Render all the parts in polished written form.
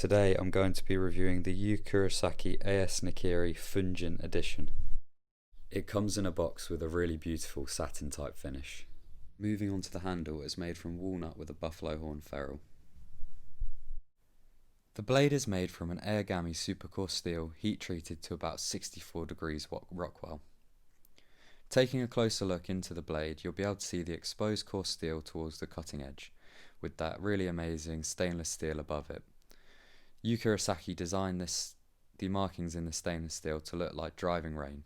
Today I'm going to be reviewing the Yu Kurosaki AS Nakiri Fujin edition. It comes in a box with a really beautiful satin type finish. Moving on to the handle, it's made from walnut with a buffalo horn ferrule. The blade is made from an Airgami supercore steel heat treated to about 64 degrees Rockwell. Taking a closer look into the blade, you'll be able to see the exposed core steel towards the cutting edge, with that really amazing stainless steel above it. Yu Kurosaki designed the markings in the stainless steel to look like driving rain.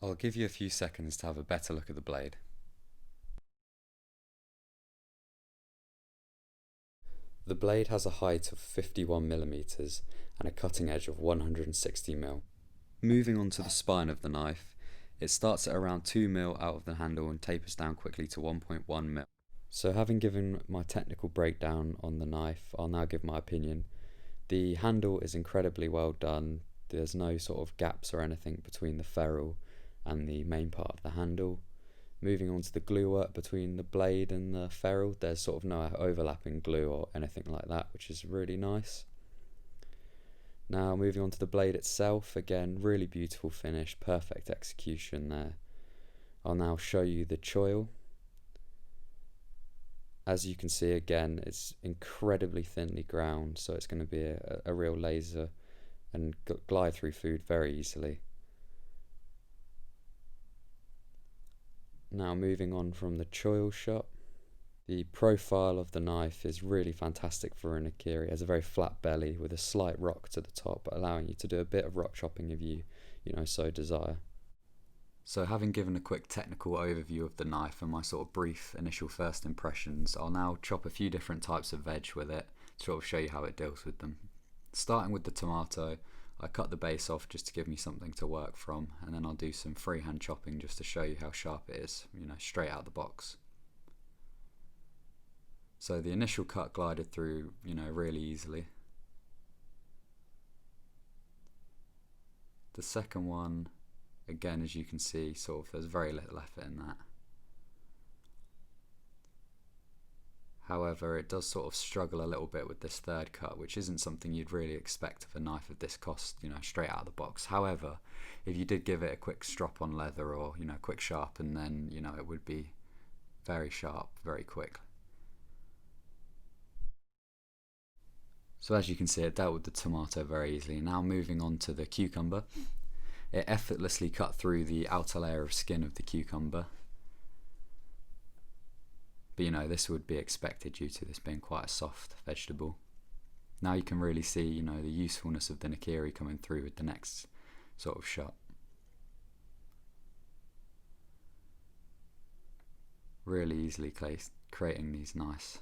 I'll give you a few seconds to have a better look at the blade. The blade has a height of 51mm and a cutting edge of 160mm. Moving on to the spine of the knife, it starts at around 2mm out of the handle and tapers down quickly to 1.1mm. So having given my technical breakdown on the knife, I'll now give my opinion. The handle is incredibly well done. There's no sort of gaps or anything between the ferrule and the main part of the handle. Moving on to the glue work between the blade and the ferrule, there's sort of no overlapping glue or anything like that, which is really nice. Now moving on to the blade itself, again, really beautiful finish, perfect execution there. I'll now show you the choil. As you can see, again, it's incredibly thinly ground, so it's going to be a real laser and glide through food very easily. Now moving on from the choil shot, the profile of the knife is really fantastic for a Nakiri. It has a very flat belly with a slight rock to the top, allowing you to do a bit of rock chopping if you so desire. So having given a quick technical overview of the knife and my sort of brief initial first impressions, I'll now chop a few different types of veg with it to sort of show you how it deals with them. Starting with the tomato, I cut the base off just to give me something to work from, and then I'll do some freehand chopping just to show you how sharp it is, straight out of the box. So the initial cut glided through, really easily. The second one, again, as you can see, there's very little effort in that. However, it does sort of struggle a little bit with this third cut, which isn't something you'd really expect of a knife of this cost, straight out of the box. However, if you did give it a quick strop on leather or, quick sharpen, then, it would be very sharp, very quick. So as you can see, it dealt with the tomato very easily. Now moving on to the cucumber. It effortlessly cut through the outer layer of skin of the cucumber. But this would be expected due to this being quite a soft vegetable. Now you can really see, the usefulness of the Nakiri coming through with the next sort of shot. Really easily creating these nice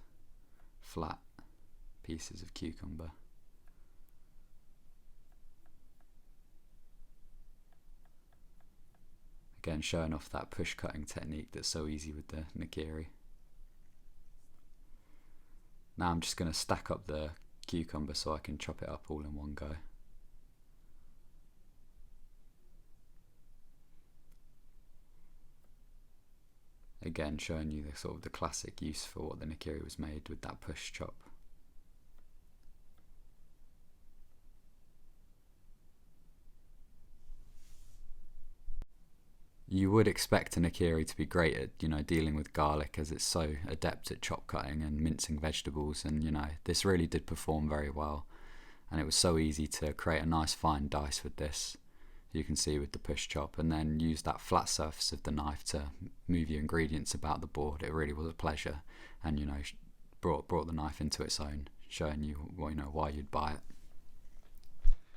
flat pieces of cucumber. Again, showing off that push cutting technique that's so easy with the Nakiri. Now I'm just going to stack up the cucumber so I can chop it up all in one go. Again, showing you the sort of the classic use for what the Nakiri was made with that push chop. You would expect a Nakiri to be great at, dealing with garlic, as it's so adept at chop cutting and mincing vegetables, and this really did perform very well, and it was so easy to create a nice fine dice with this, you can see with the push chop, and then use that flat surface of the knife to move your ingredients about the board. It really was a pleasure, and brought the knife into its own, showing you why you'd buy it.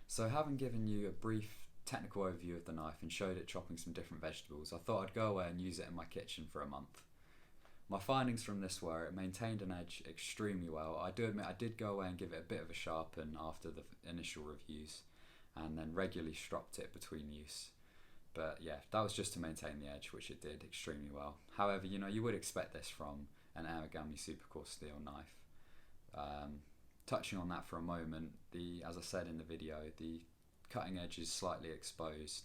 So having given you a brief technical overview of the knife and showed it chopping some different vegetables, I thought I'd go away and use it in my kitchen for a month. My findings from this were it maintained an edge extremely well. I do admit I did go away and give it a bit of a sharpen after the initial reviews, and then regularly stropped it between use. But yeah, that was just to maintain the edge, which it did extremely well. However, you would expect this from an Airgami supercore steel knife. Touching on that for a moment, as I said in the video, the cutting edge is slightly exposed,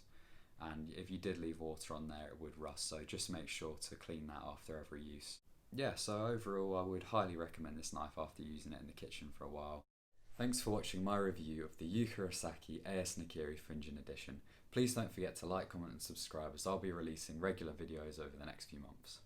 and if you did leave water on there it would rust, so just make sure to clean that after every use. Yeah, so overall I would highly recommend this knife after using it in the kitchen for a while. Thanks for watching my review of the Yu Kurosaki AS Nakiri Fujin edition. Please don't forget to like, comment and subscribe as I'll be releasing regular videos over the next few months.